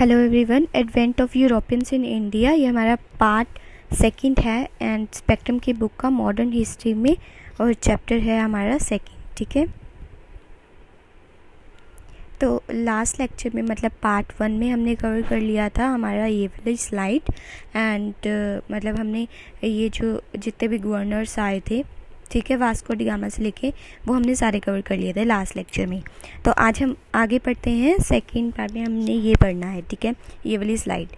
Hello everyone, advent of Europeans in India, ये हमारा part second है एंड स्पेक्ट्रम की बुक का मॉडर्न हिस्ट्री में, और चैप्टर है हमारा सेकंड। ठीक है, तो लास्ट लेक्चर में मतलब पार्ट 1 में हमने कवर कर लिया था हमारा ये वाली स्लाइड एंड मतलब हमने ये जो जितने भी गवर्नर्स आए थे, ठीक है, वास्को डी गामा से लेके, वो हमने सारे कवर कर लिए थे लास्ट लेक्चर में। तो आज हम आगे पढ़ते हैं। सेकंड पार्ट में हमने ये पढ़ना है, ठीक है, ये वाली स्लाइड।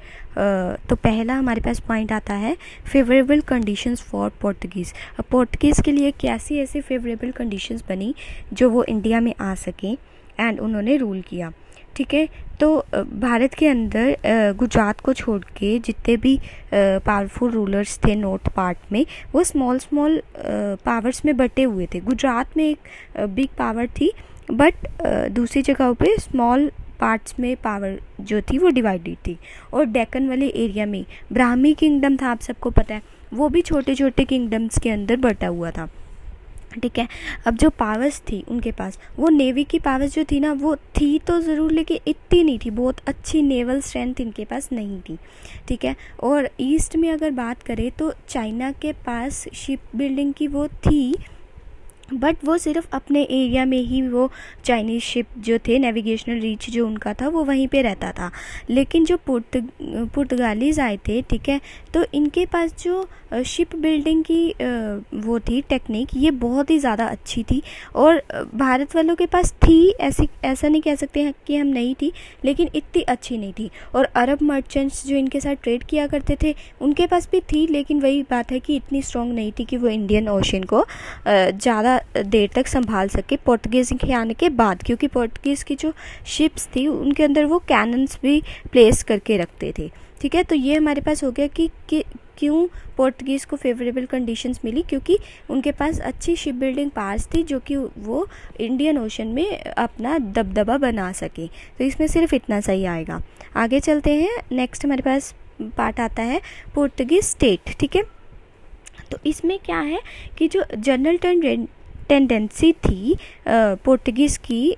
तो पहला हमारे पास पॉइंट आता है फेवरेबल कंडीशंस फॉर पोर्टुगीज़। अब पोर्टुगीज़ के लिए कैसी ऐसी फेवरेबल कंडीशंस बनी जो वो इंडिया में आ सकें एंड उन्होंने रूल किया। ठीक है, तो भारत के अंदर गुजरात को छोड़ के जितने भी पावरफुल रूलर्स थे नॉर्थ पार्ट में, वो स्मॉल स्मॉल पावर्स में बटे हुए थे। गुजरात में एक बिग पावर थी, बट दूसरी जगहों पे स्मॉल पार्ट्स में पावर जो थी वो डिवाइडेड थी। और डेक्कन वाले एरिया में ब्राह्मी किंगडम था, आप सबको पता है, वो भी छोटे छोटे किंगडम्स के अंदर बटा हुआ था। ठीक है, अब जो पावर्स थी उनके पास, वो नेवी की पावर्स जो थी ना, वो थी तो ज़रूर, लेकिन इतनी नहीं थी, बहुत अच्छी नेवल स्ट्रेंथ इनके पास नहीं थी। ठीक है, और ईस्ट में अगर बात करें तो चाइना के पास शिप बिल्डिंग की वो थी, बट वो सिर्फ अपने एरिया में ही, वो चाइनीज़ शिप जो थे, नेविगेशनल रीच जो उनका था वो वहीं पे रहता था। लेकिन जो पुर्तगालीज़ आए थे, ठीक है, तो इनके पास जो शिप बिल्डिंग की वो थी टेक्निक, ये बहुत ही ज़्यादा अच्छी थी। और भारत वालों के पास थी, ऐसा नहीं कह सकते हैं कि हम नहीं थी, लेकिन इतनी अच्छी नहीं थी। और अरब मर्चेंट्स जो इनके साथ ट्रेड किया करते थे, उनके पास भी थी, लेकिन वही बात है कि इतनी स्ट्रॉन्ग नहीं थी कि वो इंडियन ओशन को ज़्यादा देर तक संभाल सके पोर्टुगीज़ के आने के बाद। क्योंकि पोर्टुगीज़ की जो शिप्स थी उनके अंदर वो कैनन्स भी प्लेस करके रखते थे। ठीक है, तो ये हमारे पास हो गया कि क्यों पोर्टुगीज़ को फेवरेबल कंडीशंस मिली, क्योंकि उनके पास अच्छी शिप बिल्डिंग पावर्स थी जो कि वो इंडियन ओशन में अपना दबदबा बना सके। तो इसमें सिर्फ इतना सही आएगा। आगे चलते हैं। नेक्स्ट हमारे पास पार्ट आता है पोर्टुगीज़ स्टेट। ठीक है, तो इसमें क्या है कि जो जनरल टेंडेंसी थी पोर्टुगीज़ की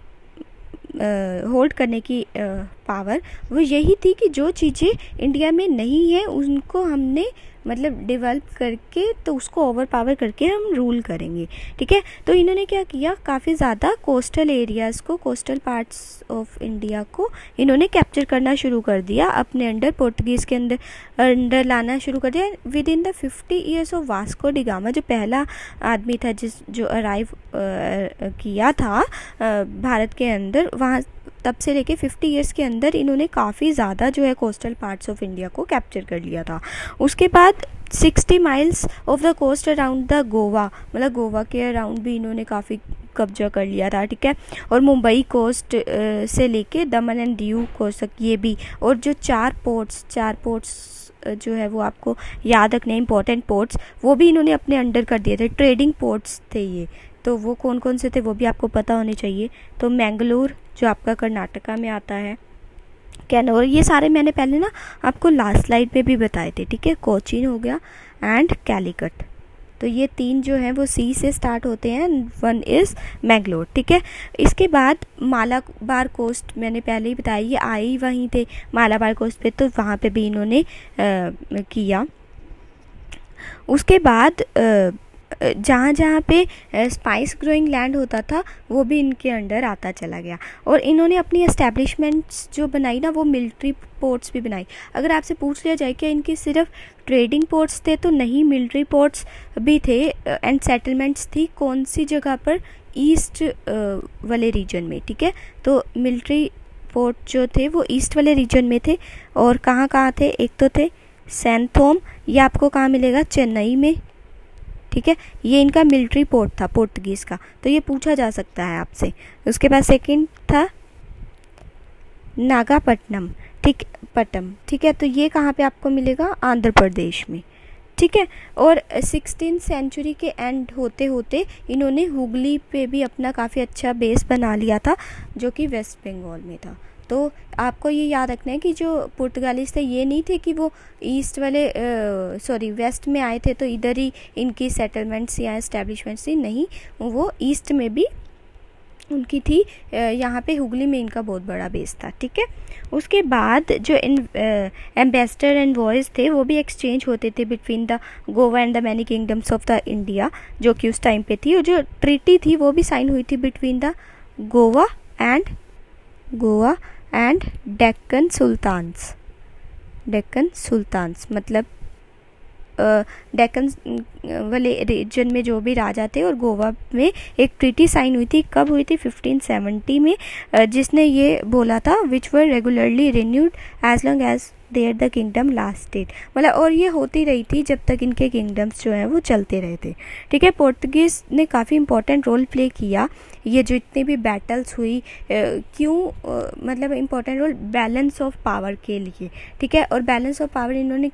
होल्ड करने की पावर, वो यही थी कि जो चीज़ें इंडिया में नहीं है उनको हमने मतलब डेवलप करके, तो उसको ओवर पावर करके हम रूल करेंगे। ठीक है, तो इन्होंने क्या किया, काफ़ी ज़्यादा कोस्टल एरियाज़ को, कोस्टल पार्ट्स ऑफ इंडिया को इन्होंने कैप्चर करना शुरू कर दिया, अपने अंडर पोर्टुगीज़ के अंडर लाना शुरू कर दिया। With in the 50 years of Vasco D gamma, जो पहला आदमी था जो अराइव किया था भारत के अंदर, वहाँ तब से लेके 50 ईयर्स के अंदर इन्होंने काफ़ी ज़्यादा जो है कोस्टल पार्ट्स ऑफ इंडिया को कैप्चर कर लिया था। उसके बाद 60 miles of the coast around the Goa, मतलब गोवा के अराउंड भी इन्होंने काफ़ी कब्जा कर लिया था। ठीक है, और मुंबई कोस्ट से लेके दमन एंड दीव कोस्ट तक ये भी। और जो चार पोर्ट्स जो है वो आपको याद रखने इंपॉर्टेंट पोर्ट्स, वो भी इन्होंने अपने अंडर कर दिए थे। ट्रेडिंग पोर्ट्स थे ये, तो वो कौन कौन से थे वो भी आपको पता होने चाहिए। तो मैंगलोर जो आपका कर्नाटका में आता है, कैनोर, ये सारे मैंने पहले ना आपको लास्ट स्लाइड में भी बताए थे। ठीक है, कोचीन हो गया एंड कैलीकट, तो ये तीन जो हैं वो सी से स्टार्ट होते हैं, वन इज़ मैंगलोर। ठीक है, इसके बाद मालाबार कोस्ट मैंने पहले ही बताया, ये आए ही वहीं थे मालाबार कोस्ट पे, तो वहाँ पे भी इन्होंने किया। उसके बाद जहाँ जहाँ पे स्पाइस ग्रोइंग लैंड होता था वो भी इनके अंडर आता चला गया। और इन्होंने अपनी एस्टेब्लिशमेंट्स जो बनाई ना, वो मिलिट्री पोर्ट्स भी बनाई। अगर आपसे पूछ लिया जाए कि इनके सिर्फ ट्रेडिंग पोर्ट्स थे, तो नहीं, मिलिट्री पोर्ट्स भी थे एंड सेटलमेंट्स थी। कौन सी जगह पर? ईस्ट वाले रीजन में। ठीक है, तो मिलिट्री पोर्ट जो थे वो ईस्ट वाले रीजन में थे। और कहाँ कहाँ थे? एक तो थे सैंथोम, ये आपको कहाँ मिलेगा? चेन्नई में। ठीक है, ये इनका मिलिट्री पोर्ट था पोर्टुगीज़ का, तो ये पूछा जा सकता है आपसे। उसके बाद सेकंड था नागापट्टनम, ठीक है, तो ये कहाँ पे आपको मिलेगा? आंध्र प्रदेश में। ठीक है, और 16th सेंचुरी के एंड होते होते इन्होंने हुगली पे भी अपना काफ़ी अच्छा बेस बना लिया था, जो कि वेस्ट बंगाल में था। तो आपको ये याद रखना है कि जो पुर्तगालीज थे, ये नहीं थे कि वो ईस्ट वाले वेस्ट में आए थे तो इधर ही इनकी सेटलमेंट्स या एस्टेब्लिशमेंट्स थी, नहीं, वो ईस्ट में भी उनकी थी यहाँ पे हुगली में इनका बहुत बड़ा बेस था, ठीक है। उसके बाद जो एम्बेसडर एंड वॉइस थे वो भी एक्सचेंज होते थे between the Goa and the many kingdoms of the India, जो कि उस टाइम पे थी। और जो ट्रीटी थी वो भी साइन हुई थी between the Goa and Deccan sultans मतलब डेक्कन वाले रीजन में जो भी राजा थे और गोवा में एक ट्रीटी साइन हुई थी। कब हुई थी? 1570 में, जिसने ये बोला था which were regularly renewed as long as there the kingdom lasted, मतलब और ये होती रही थी जब तक इनके किंगडम्स जो हैं वो चलते रहे थे, ठीक है। पोर्तुगीज़ ने काफ़ी इंपॉर्टेंट रोल प्ले किया। ये जो इतनी भी बैटल्स हुई मतलब important role balance of power के लिए, ठीक है। और बैलेंस ऑफ पावर इन्होंने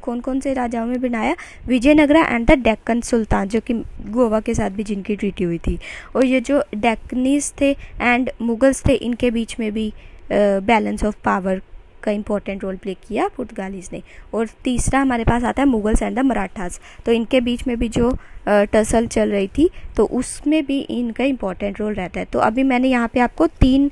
कौन कौन से राजाओं में बनाया? विजयनगरा एंड द डेक्कन सुल्तान, जो कि गोवा के साथ भी जिनकी ट्रीटी हुई थी। और ये जो डेक्कनीज थे एंड मुगल्स थे, इनके बीच में भी बैलेंस ऑफ पावर का इंपॉर्टेंट रोल प्ले किया पुर्तगालीज़ ने। और तीसरा हमारे पास आता है मुगल्स एंड द मराठास, तो इनके बीच में भी जो टसल चल रही थी तो उसमें भी इनका इंपॉर्टेंट रोल रहता है। तो अभी मैंने यहाँ पे आपको 3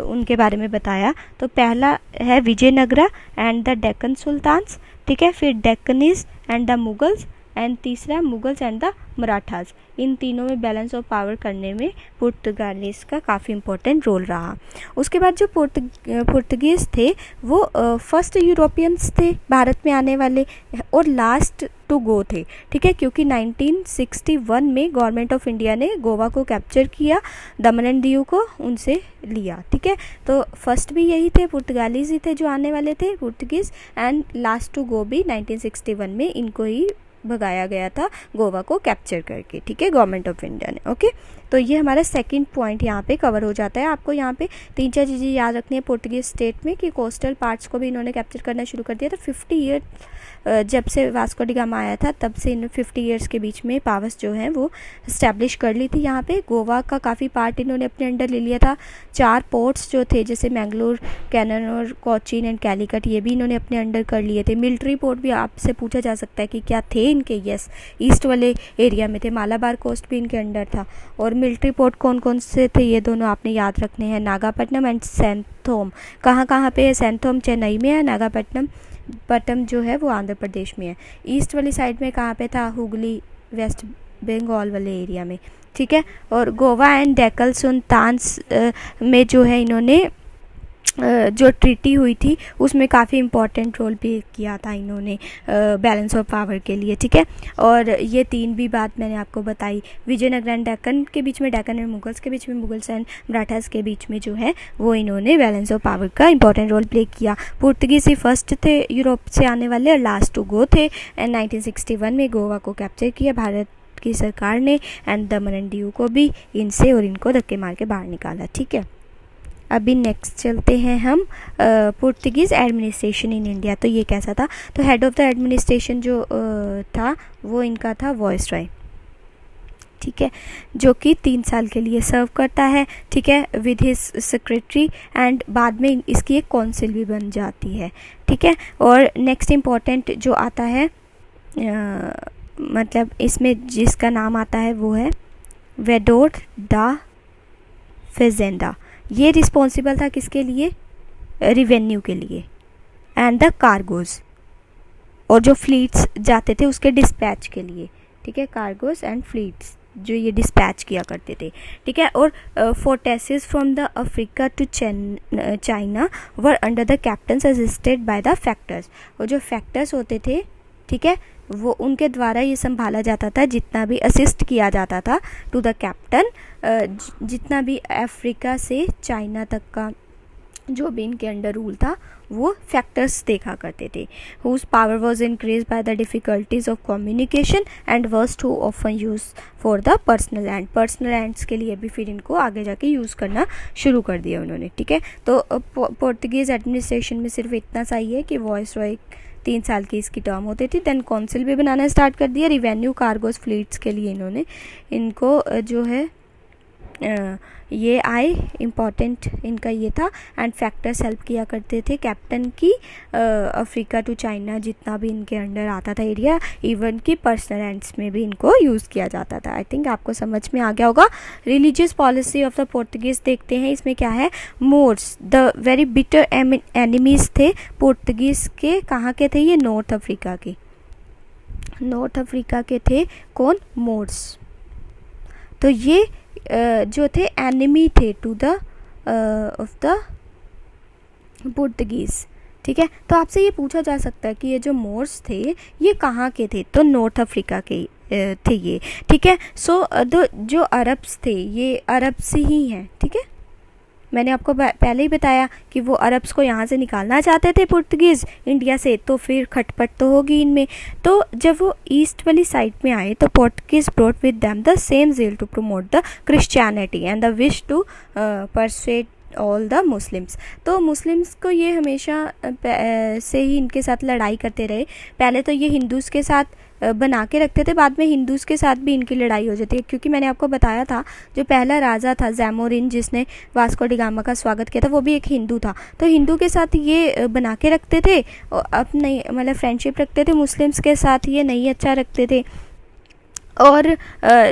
उनके बारे में बताया। तो पहला है Vijayanagara and the Deccan sultans, ठीक है। फिर Deccanis and the Mughals, and तीसरा मुगल्स एंड द मराठास। इन तीनों में बैलेंस ऑफ पावर करने में पुर्तगालीज़ का काफ़ी इंपॉर्टेंट रोल रहा। उसके बाद जो पुर्तगीज़ थे वो फर्स्ट यूरोपियंस थे भारत में आने वाले और लास्ट टू गो थे, ठीक है। क्योंकि 1961 में गवर्नमेंट ऑफ इंडिया ने गोवा को कैप्चर किया, दमन एंड दीव को उनसे लिया, ठीक है। तो फर्स्ट भी यही थे, पुर्तगालीज़ ही थे जो आने वाले थे, Portuguese, and last to go भी 1961 में इनको ही भगाया गया था गोवा को कैप्चर करके, ठीक है, गवर्नमेंट ऑफ इंडिया ने। ओके, तो ये हमारा सेकंड पॉइंट यहाँ पे कवर हो जाता है। आपको यहाँ पे 3-4 चीज़ें याद रखनी है पोर्तुगीज स्टेट में कि कोस्टल पार्ट्स को भी इन्होंने कैप्चर करना शुरू कर दिया था। 50 ईयर जब से वास्को डी गामा आया था तब से इन 50 ईयर्स के बीच में पावर्स जो हैं वो इस्टेब्लिश कर ली थी। यहाँ पे गोवा का काफ़ी पार्ट इन्होंने अपने अंडर ले लिया था। 4 पोर्ट्स जो थे जैसे मैंगलोर, कैनन और कोचीन एंड कैलीकट, ये भी इन्होंने अपने अंडर कर लिए थे। मिलिट्री पोर्ट भी आपसे पूछा जा सकता है कि क्या थे इनके? यस, ईस्ट वाले एरिया में थे। मालाबार कोस्ट भी इनके अंडर था। और मिलिट्री पोर्ट कौन कौन से थे ये दोनों आपने याद रखने हैं, नागापट्टनम एंड सेंथोम। कहाँ कहाँ पे है? सेंथोम चेन्नई में है, नागापट्टनम जो है वो आंध्र प्रदेश में है। ईस्ट वाली साइड में कहाँ पे था? हुगली, वेस्ट बंगाल वाले एरिया में, ठीक है। और गोवा एंड डेक्कन सुल्तान्स में जो है इन्होंने जो ट्रीटी हुई थी उसमें काफ़ी इंपॉर्टेंट रोल प्ले किया था इन्होंने बैलेंस ऑफ पावर के लिए, ठीक है। और ये 3 भी बात मैंने आपको बताई। विजयनगर एंड डेक्कन के बीच में, डेक्कन एंड मुगल्स के बीच में, मुगल्स एंड मराठास के बीच में जो है वो इन्होंने बैलेंस ऑफ पावर का इंपॉर्टेंट रोल प्ले किया। पुर्तगीज ही फर्स्ट थे यूरोप से आने वाले और लास्ट टू गो थे। एंड 1961 में गोवा को कैप्चर किया भारत की सरकार ने, एंड दमन एंड दीव को भी इनसे और इनको धक्के मार के बाहर निकाला, ठीक है। अभी नेक्स्ट चलते हैं हम पुर्तगीज़ एडमिनिस्ट्रेशन इन इंडिया। तो ये कैसा था? तो हेड ऑफ द एडमिनिस्ट्रेशन जो था वो इनका था वॉइसरॉय, ठीक है, जो कि 3 साल के लिए सर्व करता है, ठीक है, विद हिज सेक्रेटरी, एंड बाद में इसकी एक काउंसिल भी बन जाती है, ठीक है। और नेक्स्ट इम्पॉर्टेंट जो आता है मतलब इसमें जिसका नाम आता है वो है वेडोर दा फेजेंडा। ये रिस्पॉन्सिबल था किसके लिए? रिवेन्यू के लिए एंड द कार्गोज, और जो फ्लीट्स जाते थे उसके डिस्पैच के लिए, ठीक है, कार्गोज एंड फ्लीट्स जो ये डिस्पैच किया करते थे, ठीक है। और fortresses from the Africa to China were under the captains assisted by the factors. और जो फैक्टर्स होते थे, ठीक है, वो उनके द्वारा ये संभाला जाता था, जितना भी असिस्ट किया जाता था टू द कैप्टन, जितना भी अफ्रीका से चाइना तक का जो भी इनके अंडर रूल था वो फैक्टर्स देखा करते थे। Whose power was increase by the difficulties of communication and was too often use for the personal land. Personal lands के लिए भी फिर इनको आगे जाके यूज़ करना शुरू कर दिया उन्होंने, ठीक है। तो पोर्तुगीज़ एडमिनिस्ट्रेशन में सिर्फ इतना सा ही है कि वॉइसरॉय 3 साल की इसकी टर्म होती थी। देन काउंसिल भी बनाना स्टार्ट कर दिया। रिवेन्यू, कार्गोस, फ्लीट्स के लिए इन्होंने इनको जो है ये आए, इम्पॉर्टेंट इनका ये था। एंड फैक्टर्स हेल्प किया करते थे कैप्टन की अफ्रीका टू चाइना जितना भी इनके अंडर आता था एरिया, इवन की पर्सनल एंड्स में भी इनको यूज़ किया जाता था। आई थिंक आपको समझ में आ गया होगा। Religious policy of the Portuguese देखते हैं, इसमें क्या है, Moors the very bitter enemies थे पोर्तुगीज़ के। कहाँ के थे ये, नॉर्थ अफ्रीका के, नॉर्थ अफ्रीका के थे कौन, मोर्स। तो ये जो थे एनिमी थे to the of the Portuguese, ठीक है। तो आपसे ये पूछा जा सकता है कि ये जो मोर्स थे ये कहाँ के थे, तो नॉर्थ अफ्रीका के थे ये, ठीक है। सो जो अरब्स थे ये अरब्स ही हैं, ठीक है। मैंने आपको पहले ही बताया कि वो अरब्स को यहाँ से निकालना चाहते थे पोर्तुगीज़ इंडिया से, तो फिर खटपट तो होगी इनमें। तो जब वो ईस्ट वाली साइड में आए तो Portuguese brought with them the same zeal to promote the Christianity and the wish to persuade all the Muslims. तो मुस्लिम्स को ये हमेशा से ही इनके साथ लड़ाई करते रहे। पहले तो ये हिंदूज़ के साथ बना के रखते थे, बाद में हिंदूज़ के साथ भी इनकी लड़ाई हो जाती है, क्योंकि मैंने आपको बताया था जो पहला राजा था ज़ैमोरिन जिसने वास्को डी गामा का स्वागत किया था, वो भी एक हिंदू था। तो हिंदू के साथ ये बना के रखते थे और अपने मतलब फ्रेंडशिप रखते थे, मुस्लिम्स के साथ ये नहीं अच्छा रखते थे। और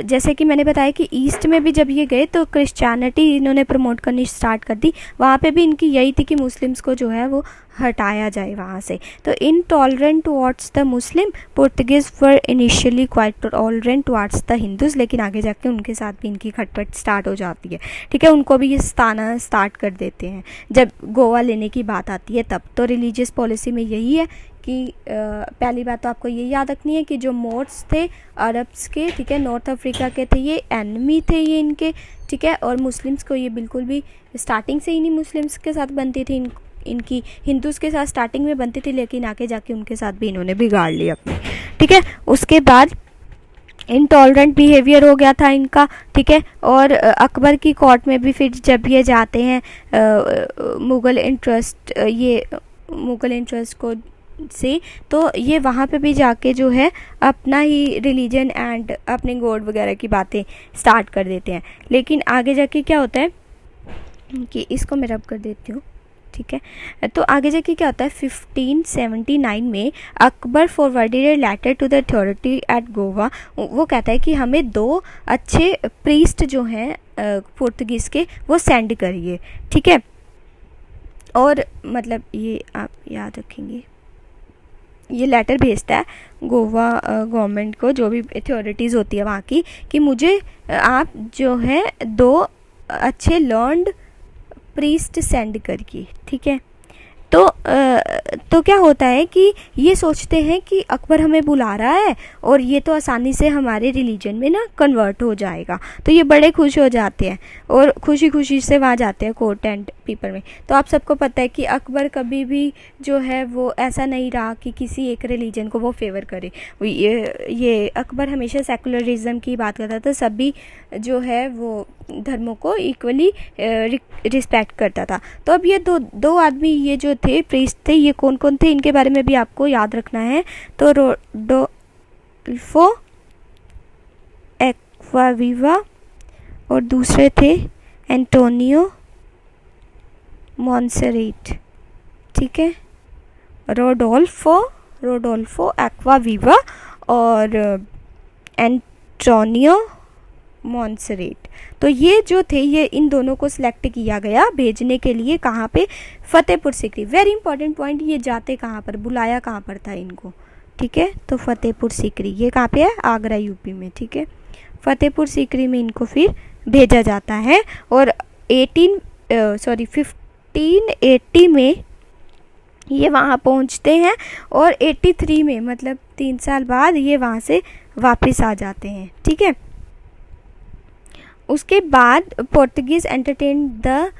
जैसे कि मैंने बताया कि ईस्ट में भी जब ये गए तो क्रिश्चियनिटी इन्होंने प्रमोट करनी स्टार्ट कर दी। वहाँ पे भी इनकी यही थी कि मुस्लिम्स को जो है वो हटाया जाए वहाँ से। तो intolerant towards the Muslim, Portuguese were initially quite tolerant towards the Hindus, लेकिन आगे जाके उनके साथ भी इनकी खटपट स्टार्ट हो जाती है, ठीक है। उनको भी ये सताना स्टार्ट कर देते हैं जब गोवा लेने की बात आती है तब। तो रिलीजियस पॉलिसी में यही है कि पहली बात तो आपको ये याद रखनी है कि जो मोर्स थे अरब्स के, ठीक है, नॉर्थ अफ्रीका के थे, ये एनिमी थे ये इनके, ठीक है। और मुस्लिम्स को ये बिल्कुल भी स्टार्टिंग से ही नहीं मुस्लिम्स के साथ बनती थी, इनकी हिंदूज़ के साथ स्टार्टिंग में बनती थी, लेकिन आगे जाके उनके साथ भी इन्होंने बिगाड़ लिया अपने, ठीक है। उसके बाद इनटॉलरेंट बिहेवियर हो गया था इनका, ठीक है। और अकबर की कोर्ट में भी फिर जब ये जाते हैं मुग़ल इंटरेस्ट को से, तो ये वहाँ पे भी जाके जो है अपना ही रिलीजन एंड अपने गॉड वगैरह की बातें स्टार्ट कर देते हैं। लेकिन आगे जाके क्या होता है कि इसको मैं रब कर देती हूँ, ठीक है। तो आगे जाके क्या होता है, 1579 में Akbar forwarded a letter to the authority at Goa. वो कहता है कि हमें 2 अच्छे प्रीस्ट जो हैं पोर्तुगीज़ के वो सेंड करिए, ठीक है। और मतलब ये आप याद रखेंगे, ये लेटर भेजता है गोवा गवर्नमेंट को, जो भी अथॉरिटीज़ होती है वहाँ की, कि मुझे आप जो है 2 अच्छे लर्नड प्रीस्ट सेंड करिए, ठीक है। तो क्या होता है कि ये सोचते हैं कि अकबर हमें बुला रहा है और ये तो आसानी से हमारे रिलीजन में ना कन्वर्ट हो जाएगा, तो ये बड़े खुश हो जाते हैं और खुशी खुशी से वहाँ जाते हैं कोर्ट एंड पीपल में। तो आप सबको पता है कि अकबर कभी भी जो है वो ऐसा नहीं रहा कि किसी एक रिलीजन को वो फेवर करे। ये अकबर हमेशा सेकुलरिज्म की बात करता था, सभी जो है वो धर्मों को इक्वली रिस्पेक्ट करता था। तो अब ये दो आदमी ये जो थे प्रीस्ट थे, ये कौन कौन थे इनके बारे में भी आपको याद रखना है। तो रोडोल्फो एक्वाविवा और दूसरे थे एंटोनियो मॉन्सेरेट, ठीक है। रोडोल्फो एक्वाविवा और एंटोनियो मॉन्सेरेट। तो ये जो थे ये इन दोनों को सिलेक्ट किया गया भेजने के लिए, कहाँ पे, Fatehpur Sikri. Very important point, ये जाते कहाँ पर, बुलाया कहाँ पर था इनको, ठीक है। तो फतेहपुर सीकरी ये कहाँ पे है, आगरा यूपी में, ठीक है। फतेहपुर सीकरी में इनको फिर भेजा जाता है और 1580 में ये वहाँ पहुँचते हैं और 83 में मतलब 3 साल बाद ये वहाँ से वापस आ जाते हैं, ठीक है। उसके बाद Portuguese entertain the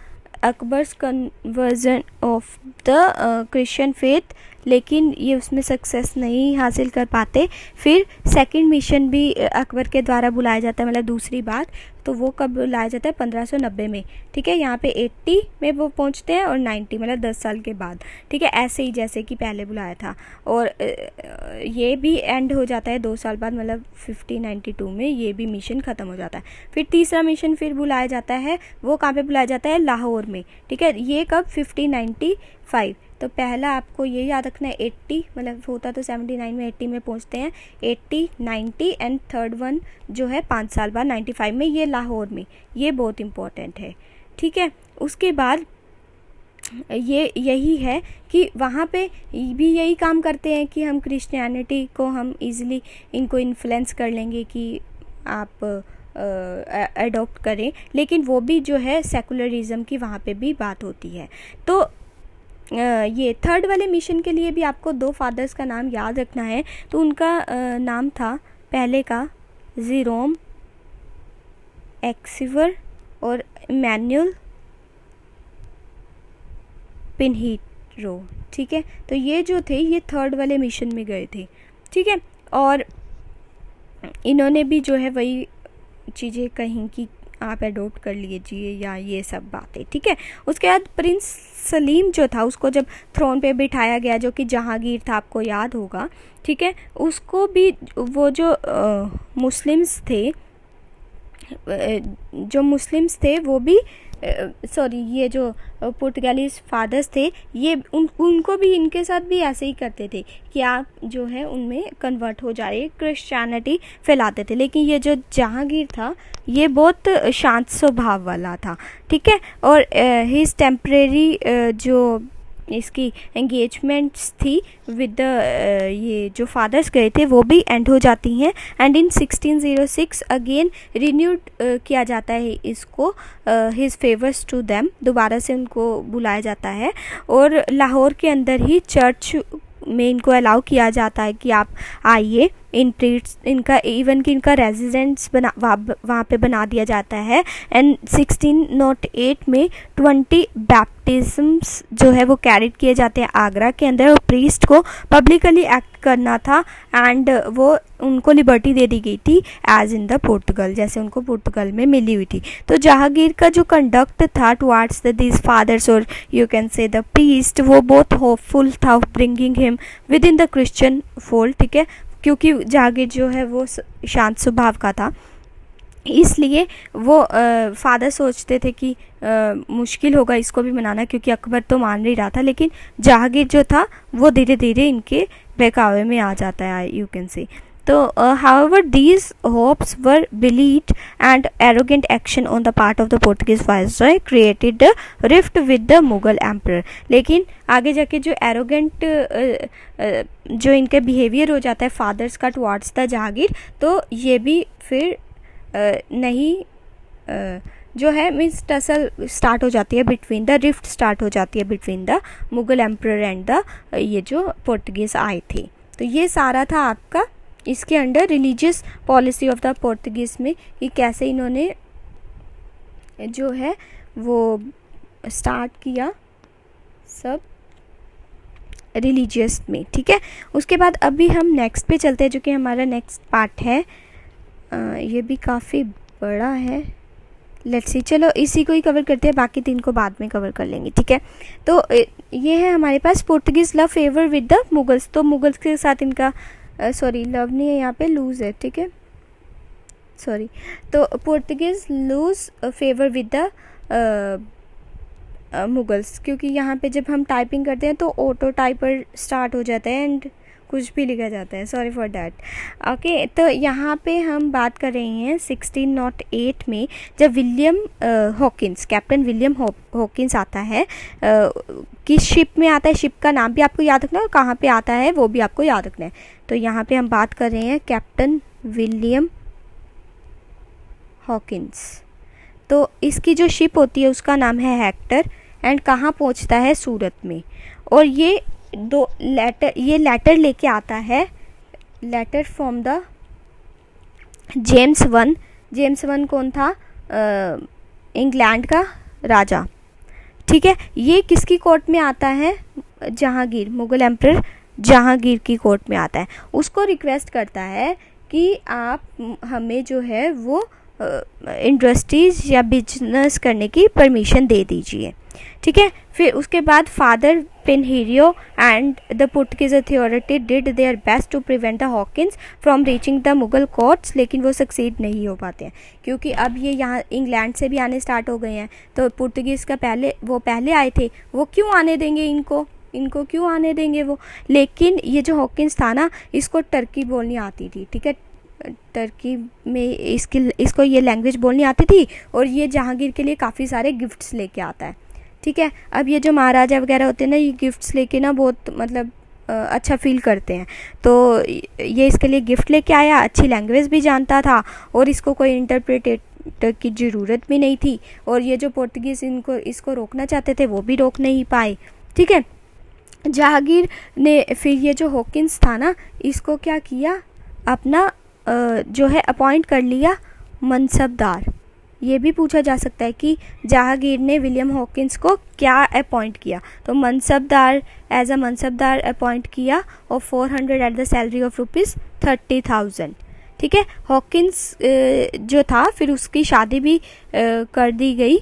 Akbar's conversion of the Christian faith, लेकिन ये उसमें सक्सेस नहीं हासिल कर पाते। फिर सेकंड मिशन भी अकबर के द्वारा बुलाया जाता है, मतलब दूसरी बार। तो वो कब बुलाया जाता है 1590 में, ठीक है। यहाँ पे 80 में वो पहुँचते हैं और 90 मतलब 10 साल के बाद, ठीक है। ऐसे ही जैसे कि पहले बुलाया था, और ये भी एंड हो जाता है 2 साल बाद, मतलब 1592 में ये भी मिशन ख़त्म हो जाता है। फिर तीसरा मिशन फिर बुलाया जाता है, वो कहाँ पे बुलाया जाता है, लाहौर में, ठीक है। ये कब 1595। तो पहला आपको ये याद रखना है 80, मतलब होता तो 79 में, 80 में पहुंचते हैं, 80, 90 एंड थर्ड वन जो है 5 साल बाद 95 में, ये लाहौर में, ये बहुत इम्पोर्टेंट है, ठीक है। उसके बाद ये यही है कि वहाँ पे भी यही काम करते हैं कि हम क्रिश्चियनिटी को हम इजीली इनको इन्फ्लुएंस कर लेंगे कि आप अडॉप्ट करें, लेकिन वो भी जो है सेकुलरिज्म की वहाँ पे भी बात होती है। तो ये थर्ड वाले मिशन के लिए भी आपको 2 फादर्स का नाम याद रखना है। तो उनका नाम था पहले का जेरोम एक्सिवर और इमैनुअल पिनहीरो, ठीक है। तो ये जो थे ये थर्ड वाले मिशन में गए थे, ठीक है। और इन्होंने भी जो है वही चीज़ें कहीं कि आप एडोप्ट कर लीजिए या ये सब बातें, ठीक है। उसके बाद प्रिंस सलीम जो था उसको जब थ्रोन पे बिठाया गया, जो कि जहांगीर था, आपको याद होगा, ठीक है। उसको भी वो जो मुस्लिम्स थे वो भी ये जो पुर्तगालीज फादर्स थे ये उनको भी इनके साथ भी ऐसे ही करते थे कि आप जो है उनमें कन्वर्ट हो जाए, क्रिश्चियनिटी फैलाते थे। लेकिन ये जो जहांगीर था ये बहुत शांत स्वभाव वाला था, ठीक है। और हिज टेम्परेरी जो इसकी एंगेजमेंट्स थी विद द ये जो फादर्स गए थे वो भी एंड हो जाती हैं। एंड इन 1606 अगेन रिन्यूड किया जाता है इसको, हिज फेवर्स टू देम, दोबारा से उनको बुलाया जाता है। और लाहौर के अंदर ही चर्च में इनको अलाउ किया जाता है कि आप आइए, इनका इवन कि इनका रेजिडेंस वहाँ पे बना दिया जाता है। एंड 1608 में 20 बैप्टिज्म्स जो है वो कैरिड किए जाते हैं आगरा के अंदर, और प्रीस्ट को पब्लिकली एक्ट करना था एंड वो उनको लिबर्टी दे दी गई थी एज इन द पुर्तगाल, जैसे उनको पुर्तगाल में मिली हुई थी। तो जहांगीर का जो कंडक्ट था टुवार्ड्स दिस फादर्स और you can say the priest, वो बहुत होपफुल था bringing him with in the Christian fold, ठीक है। क्योंकि जहांगीर जो है वो शांत स्वभाव का था, इसलिए वो फादर सोचते थे कि मुश्किल होगा इसको भी मनाना, क्योंकि अकबर तो मान नहीं रहा था। लेकिन जहांगीर जो था वो धीरे धीरे इनके बहकावे में आ जाता है, यू कैन से। तो however these hopes were belied and arrogant action on the part of the Portuguese viceroy created a rift with the Mughal emperor। लेकिन आगे जाके जो एरोगेंट जो इनके बिहेवियर हो जाता है फादर्स का टुवार्ड्स द जहांगीर, तो ये भी फिर नहीं जो है मीन्स टसल स्टार्ट हो जाती है बिटवीन द, रिफ्ट स्टार्ट हो जाती है between the Mughal emperor and the ये जो पोर्तुगीज़ आए थे। तो ये सारा था आपका इसके under religious policy of the Portuguese में, कि कैसे इन्होंने जो है वो स्टार्ट किया सब रिलीजियस में, ठीक है। उसके बाद अभी हम नेक्स्ट पे चलते हैं, जो कि हमारा नेक्स्ट पार्ट है। ये भी काफ़ी बड़ा है, लेट्स सी, चलो इसी को ही कवर करते हैं, बाकी 3 को बाद में कवर कर लेंगे, ठीक है। तो ये है हमारे पास Portuguese love favour with the Mughals. तो मुगल्स के साथ इनका सॉरी लव नहीं है, यहाँ पे लूज़ है, ठीक है, सॉरी। तो Portuguese lose favour with the Mughals, क्योंकि यहाँ पे जब हम टाइपिंग करते हैं तो ऑटो टाइपर स्टार्ट हो जाता है एंड कुछ भी लिखा जाता है, सॉरी फॉर डैट, ओके। तो यहाँ पे हम बात कर रहे हैं 1608 में, जब William Hawkins, captain William Hawkins आता है, किस शिप में आता है, शिप का नाम भी आपको याद रखना है और कहाँ पे आता है वो भी आपको याद रखना है। तो यहाँ पे हम बात कर रहे हैं कैप्टन विलियम हॉकिंस। तो इसकी जो शिप होती है उसका नाम है हेक्टर, एंड कहाँ पहुँचता है, सूरत में। और ये लेटर लेके आता है, letter from the James one. James one कौन था, इंग्लैंड का राजा, ठीक है। ये किसकी कोर्ट में आता है, जहांगीर, मुगल एम्परर जहांगीर की कोर्ट में आता है। उसको रिक्वेस्ट करता है कि आप हमें जो है वो इंडस्ट्रीज़ या बिजनेस करने की परमिशन दे दीजिए। ठीक है, फिर उसके बाद father Pinheiro and the Portuguese authority did their best to prevent the Hawkins from reaching the Mughal courts, लेकिन वो सक्सीड नहीं हो पाते हैं क्योंकि अब ये यहाँ इंग्लैंड से भी आने स्टार्ट हो गए हैं। तो पुर्तगीज़ का पहले आए थे, वो क्यों आने देंगे इनको क्यों आने देंगे वो। लेकिन ये जो हॉकिंस था ना, इसको टर्की बोलनी आती थी। ठीक है, टर्की में इसको ये लैंग्वेज बोलनी आती थी और ये जहांगीर के लिए काफ़ी सारे गिफ्ट्स लेके आता है। ठीक है, अब ये जो महाराजा वगैरह होते हैं ना, ये गिफ्ट्स लेके ना बहुत मतलब अच्छा फील करते हैं। तो ये इसके लिए गिफ्ट लेके आया, अच्छी लैंग्वेज भी जानता था और इसको कोई इंटरप्रेटर की ज़रूरत भी नहीं थी। और ये जो पुर्तगीज़ इसको रोकना चाहते थे वो भी रोक नहीं पाए। ठीक है, जहांगीर ने फिर ये जो हॉकिंस था ना, इसको क्या किया, अपना जो है अपॉइंट कर लिया मनसबदार। ये भी पूछा जा सकता है कि जहांगीर ने विलियम हॉकिंस को क्या अपॉइंट किया, तो mansabdar as a mansabdar appoint किया और 400 एट द सैलरी ऑफ ₹30,000। ठीक है, हॉकिंस जो था फिर उसकी शादी भी कर दी गई,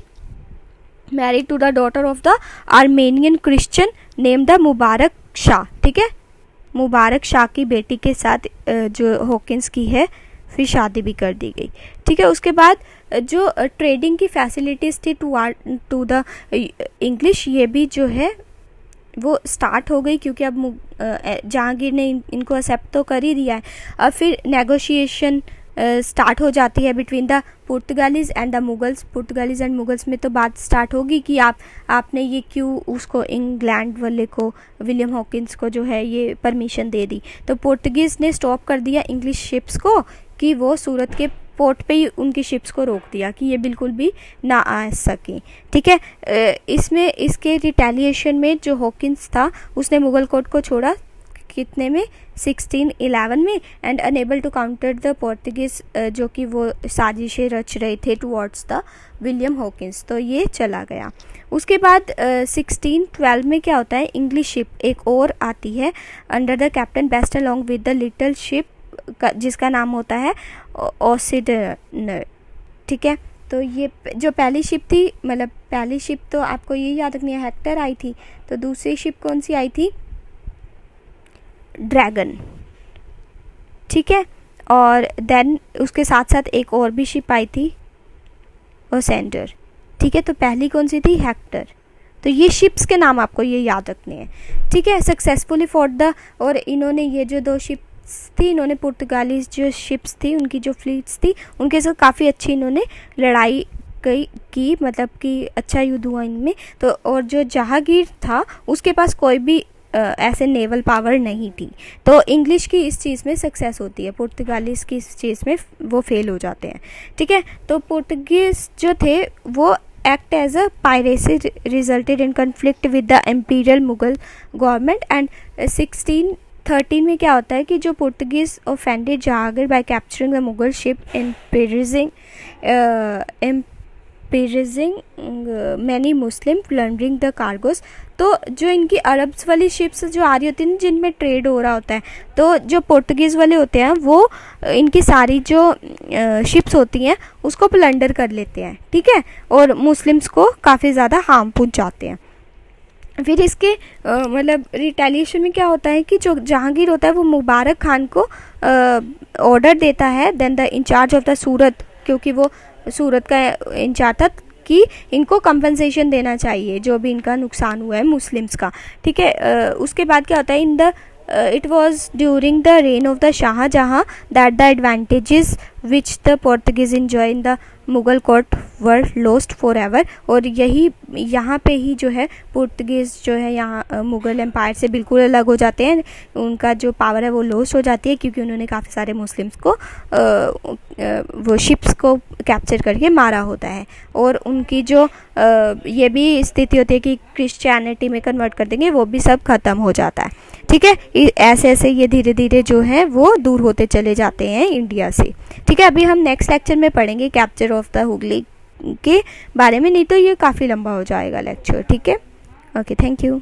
married to the daughter of the Armenian Christian name the Mubarak Shah. ठीक है, मुबारक शाह की बेटी के साथ जो हॉकिंस की है फिर शादी भी कर दी गई। ठीक है, उसके बाद जो ट्रेडिंग की फैसिलिटीज़ थी टू द इंग्लिश, ये भी जो है वो स्टार्ट हो गई क्योंकि अब जहांगीर ने इनको एक्सेप्ट तो कर ही दिया है। अब फिर नेगोशिएशन स्टार्ट हो जाती है between the Portuguese and the Mughals. Portuguese and Mughals में तो बात स्टार्ट होगी कि आपने ये क्यों उसको इंग्लैंड वाले को, विलियम हॉकिंस को जो है ये परमिशन दे दी। तो पुर्तगीज़ ने स्टॉप कर दिया इंग्लिश शिप्स को कि वो सूरत के पोर्ट पे ही उनकी शिप्स को रोक दिया कि ये बिल्कुल भी ना आ सकें। ठीक है, इसमें इसके रिटेलिएशन में जो हॉकिंस था उसने मुगल कोर्ट को छोड़ा कितने में, 1611 में, and enable to counter the Portuguese जो कि वो साजिशें रच रहे थे टुवर्ड्स द विलियम हॉकिंस, तो ये चला गया। उसके बाद 1612 में क्या होता है, इंग्लिश शिप एक और आती है under the captain best along with the little ship जिसका नाम होता है ओसिडनर। ठीक है, तो ये जो पहली शिप थी, मतलब पहली शिप तो आपको ये याद रखनी है हेक्टर आई थी, तो दूसरी शिप कौन सी आई थी, ड्रैगन। ठीक है, और देन उसके साथ साथ एक और भी शिप आई थी ओसेंडर। ठीक है, तो पहली कौन सी थी, हेक्टर। तो ये शिप्स के नाम आपको ये याद रखने हैं। ठीक है, सक्सेसफुली फॉर द, और इन्होंने ये जो दो शिप्स थी, इन्होंने पुर्तगाली जो शिप्स थी उनकी जो फ्लीट्स थी उनके साथ काफ़ी अच्छी इन्होंने लड़ाई की, मतलब कि अच्छा युद्ध हुआ इनमें। तो और जो जहांगीर था उसके पास कोई भी ऐसे नेवल पावर नहीं थी। तो इंग्लिश की इस चीज़ में सक्सेस होती है, पुर्तगालीज की इस चीज़ में वो फेल हो जाते हैं। ठीक है, तो पुर्तगीज जो थे वो act as a piracy resulted in conflict with the imperial Mughal government. And 1613 में क्या होता है कि जो Portuguese offended Jahangir by capturing the Mughal ship in many Muslim plundering the cargos. तो जो इनकी अरब्स वाली शिप्स जो आ रही होती हैं जिनमें ट्रेड हो रहा होता है, तो जो पुर्तगीज़ वाले होते हैं वो इनकी सारी जो शिप्स होती हैं उसको प्लंडर कर लेते हैं। ठीक है, और मुस्लिम्स को काफ़ी ज़्यादा हार्म पहुंचाते हैं। फिर इसके मतलब रिटेलिएशन में क्या होता है कि जो जहांगीर होता है वो मुबारक खान को ऑर्डर देता है, then the incharge of the Surat, क्योंकि वो सूरत का इंचार्ज था, कि इनको कंपनसेशन देना चाहिए जो भी इनका नुकसान हुआ है मुस्लिम्स का। ठीक है, उसके बाद क्या होता है, in the it was during the reign of the Shahjahan that the advantages which the Portuguese enjoy in the Mughal court were lost for ever. और यहाँ पे ही जो है पुर्तगीज़ जो है यहाँ मुग़ल एम्पायर से बिल्कुल अलग हो जाते हैं, उनका जो पावर है वो लॉस्ट हो जाती है क्योंकि उन्होंने काफ़ी सारे मुस्लिम्स को वो शिप्स को कैप्चर करके मारा होता है। और उनकी जो ये भी स्थिति होती है कि क्रिश्चियनिटी में कन्वर्ट कर देंगे, वो भी सब ख़त्म हो जाता है। ठीक है, ऐसे ऐसे ये धीरे धीरे जो है वो दूर होते चले जाते हैं इंडिया से। ठीक है, अभी हम नेक्स्ट लेक्चर में पढ़ेंगे कैप्चर ऑफ द हुगली के बारे में, नहीं तो ये काफ़ी लंबा हो जाएगा लेक्चर। ठीक है, ओके, थैंक यू।